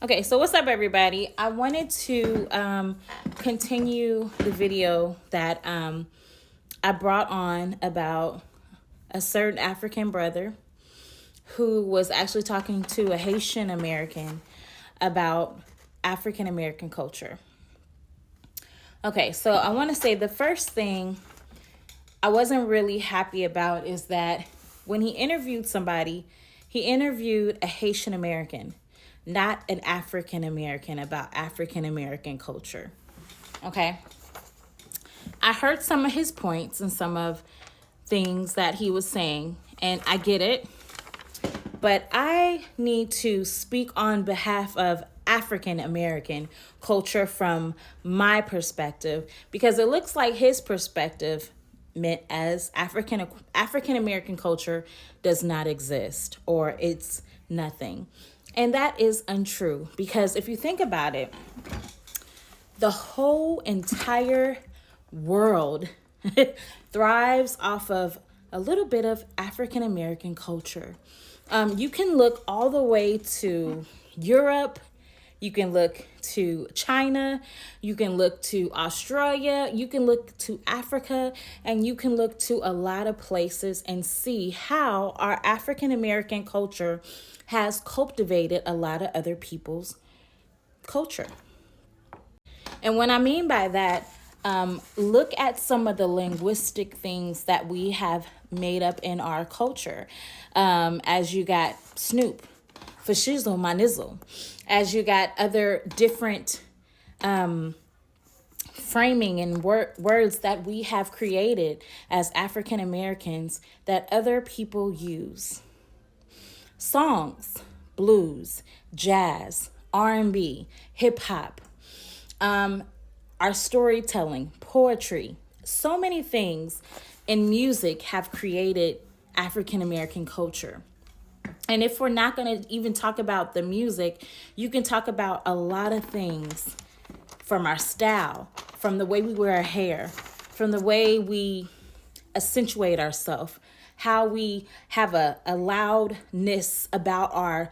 Okay, so what's up, everybody? I wanted to continue the video that I brought on about a certain African brother who was actually talking to a Haitian American about African American culture. Okay, so I want to say the first thing I wasn't really happy about is that when he interviewed somebody, he interviewed a Haitian American, not an African American, about African American culture. Okay. I heard some of his points and some of things that he was saying, and I get it. But I need to speak on behalf of African American culture from my perspective, because it looks like his perspective meant as African American culture does not exist, or it's nothing. And that is untrue, because if you think about it, the whole entire world thrives off of a little bit of African American culture. You can look all the way to Europe. You can look to China. You can look to Australia. You can look to Africa. And you can look to a lot of places and see how our African American culture has cultivated a lot of other people's culture. And what I mean by that, look at some of the linguistic things that we have made up in our culture. As you got Snoop, fascism, manizzle, as you got other different framing and words that we have created as African Americans that other people use. Songs, blues, jazz, R&B, hip hop, our storytelling, poetry, so many things in music have created African American culture. And if we're not going to even talk about the music, you can talk about a lot of things, from our style, from the way we wear our hair, from the way we accentuate ourselves, how we have a loudness about our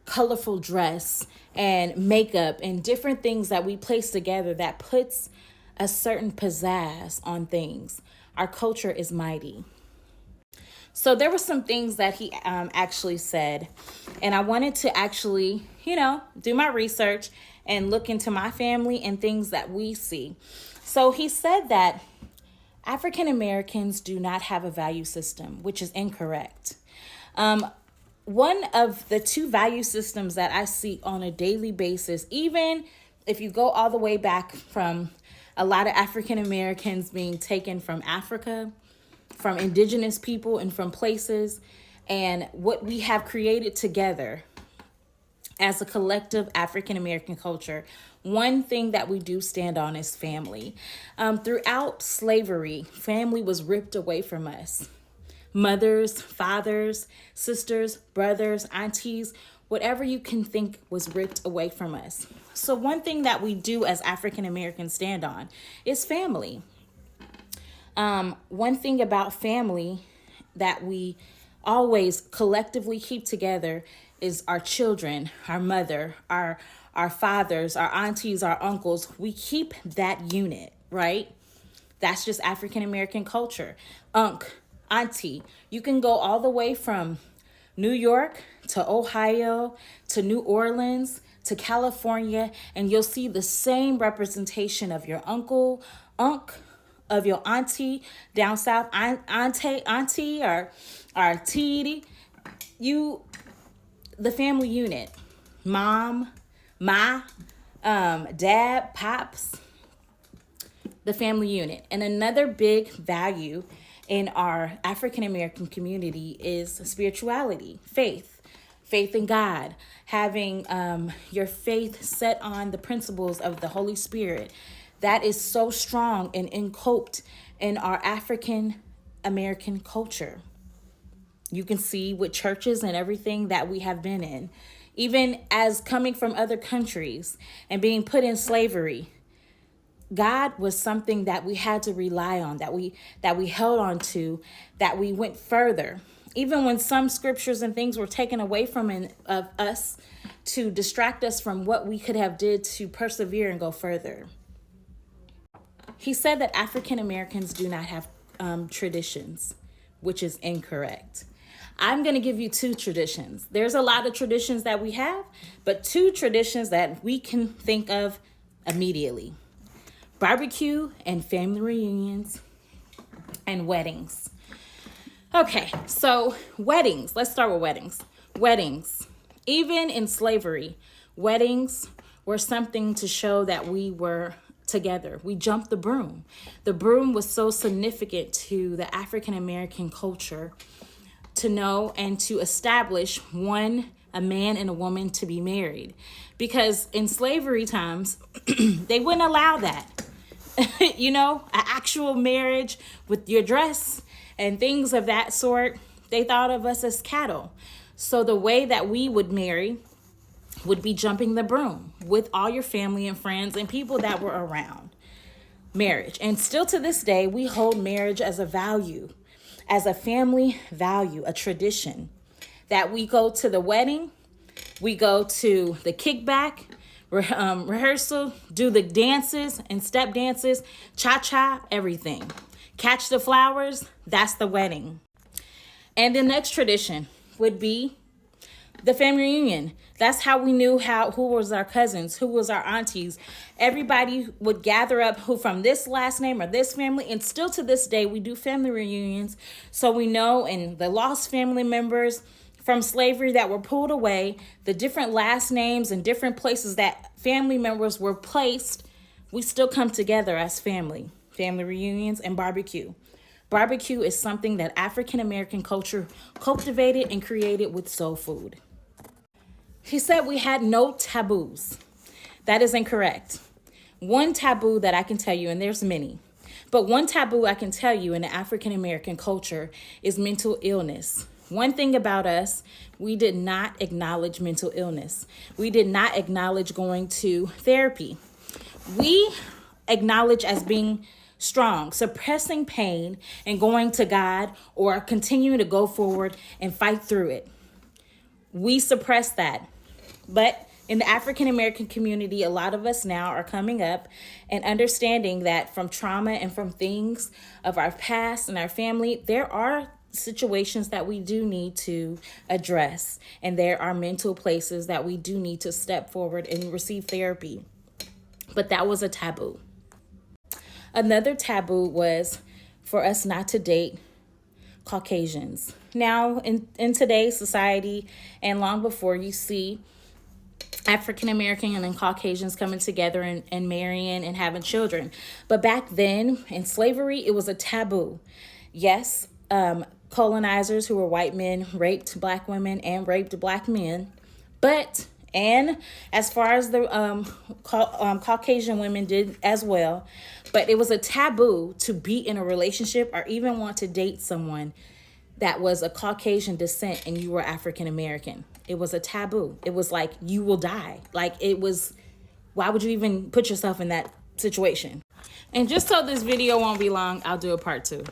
colorful dress and makeup and different things that we place together that puts a certain pizzazz on things. Our culture is mighty. So there were some things that he actually said, and I wanted to actually, do my research and look into my family and things that we see. So he said that African Americans do not have a value system, which is incorrect. One of the two value systems that I see on a daily basis, even if you go all the way back from a lot of African Americans being taken from Africa, from indigenous people and from places, and what we have created together as a collective African American culture, one thing that we do stand on is family. Throughout slavery, family was ripped away from us. Mothers, fathers, sisters, brothers, aunties, whatever you can think was ripped away from us. So one thing that we do as African Americans stand on is family. One thing about family that we always collectively keep together is our children, our mother, our fathers, our aunties, our uncles. We keep that unit, right? That's just African American culture. Auntie, you can go all the way from New York to Ohio to New Orleans to California, and you'll see the same representation of your uncle, of your auntie down south, auntie or titi. The family unit, mom, dad, pops, the family unit. And another big value in our African American community is spirituality, faith in God, having your faith set on the principles of the Holy Spirit. That is so strong and encoped in our African American culture. You can see with churches and everything that we have been in, even as coming from other countries and being put in slavery. God was something that we had to rely on, that we held on to, that we went further. Even when some scriptures and things were taken away from us, to distract us from what we could have did to persevere and go further. He said that African Americans do not have traditions, which is incorrect. I'm going to give you two traditions. There's a lot of traditions that we have, but two traditions that we can think of immediately: barbecue and family reunions and weddings. Okay, so weddings. Let's start with weddings. Weddings. Even in slavery, weddings were something to show that we were together. We jumped the broom. The broom was so significant to the African American culture to know and to establish a man and a woman to be married. Because in slavery times, they wouldn't allow that. An actual marriage with your dress and things of that sort. They thought of us as cattle. So the way that we would marry would be jumping the broom with all your family and friends and people that were around. Marriage. And still to this day, we hold marriage as a value, as a family value, a tradition. That we go to the wedding, we go to the kickback, rehearsal, do the dances and step dances, cha-cha, everything. Catch the flowers, that's the wedding. And the next tradition would be the family reunion. That's how we knew who was our cousins, who was our aunties. Everybody would gather up who from this last name or this family. And still to this day, we do family reunions. So we know, and the lost family members from slavery that were pulled away, the different last names and different places that family members were placed, we still come together as family. Family reunions and barbecue. Barbecue is something that African American culture cultivated and created with soul food. He said we had no taboos. That is incorrect. One taboo that I can tell you, and there's many, but one taboo I can tell you in the African American culture is mental illness. One thing about us, we did not acknowledge mental illness. We did not acknowledge going to therapy. We acknowledge as being strong, suppressing pain and going to God, or continuing to go forward and fight through it. We suppress that. But in the African American community, a lot of us now are coming up and understanding that from trauma and from things of our past and our family, there are situations that we do need to address. And there are mental places that we do need to step forward and receive therapy. But that was a taboo. Another taboo was for us not to date Caucasians. Now, in today's society and long before, you see African American and Caucasians coming together and marrying and having children. But back then in slavery, it was a taboo. Yes, colonizers who were white men raped black women and raped black men. And as far as the Caucasian women did as well, but it was a taboo to be in a relationship or even want to date someone that was a Caucasian descent and you were African American. It was a taboo. It was like, you will die. Like, it was, why would you even put yourself in that situation? And just so this video won't be long, I'll do a part 2.